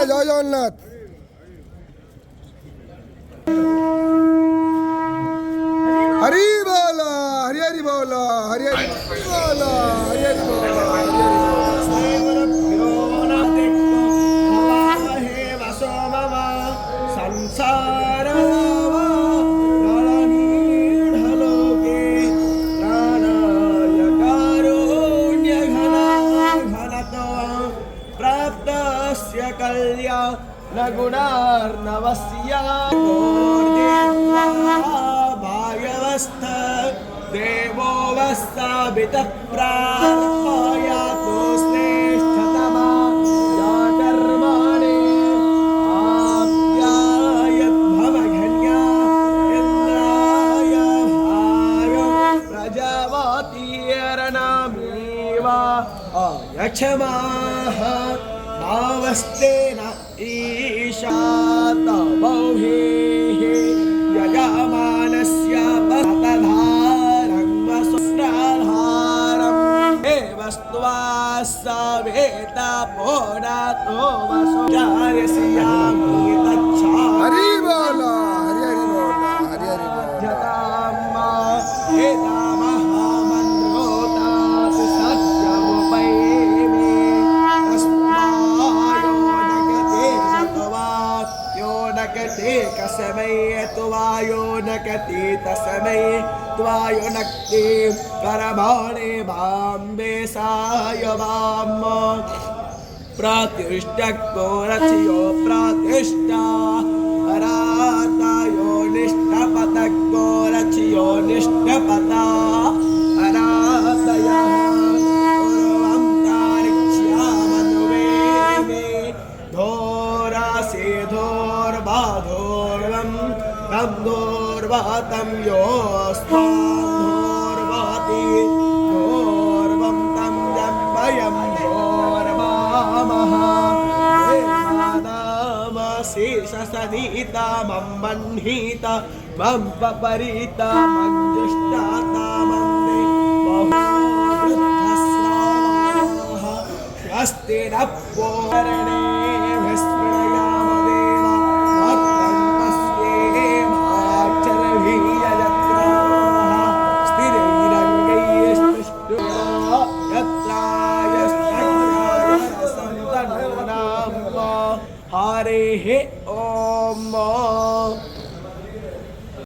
জয় জগন্নাথ। হরি বল, হরি হরি বল, হরি হরি বল, হরি হরি বল, হরি হরি संसार कल्याण गुणार्णवस्य भाग्यवस्थ देवो वस्ताभितः प्रार्थयातु श्रेष्ठतमा कर्माणि आप्यायद्भवघन्या इन्द्राय भाय प्रजावतीर्नामीव यक्षमाः भावस्तेन ईशात बौहेः यजमानस्य पतधारं वस्त्रधारं हे वस्त्वा सवेता पोनातो वसुचार्यस्यामि तच्छा हरि बोल, हरि हरि बोल, हरि हरि बोल। जताम्मा एतामहामन्त्रोतात् सत्यमुपैमि तस्मायो नकते सत्वा यो नकते कसमै त्वायो नकति तस्मै त्वायो नक्ति करमाणे भाम्बे साय वाम प्रतिष्ठको रचियो प्रतिष्ठा अरातायो निष्ठपतको रचियो निष्ठपता अरातयः पूर्वं तारिक्ष्यामनुवेमे धोरासे धोर्बाधोर्वं तं धोर्वातं योऽस्तां धोर्वाति धोर्वं तं जम्बयं धोर्वामः शेषसनीता मम मह्नीता मम पपरीता मंजुष्टाता मन्ने बहुवृद्धस्वाः स्वस्ति न पूर्णे विस्मयाम देवा भक्तं पश्येमाक्षरभीयजत्राः स्थिरैरङ्गैस्तुष्टुः यत्रायस्तत्रायसन्तनूनां हरे ओम।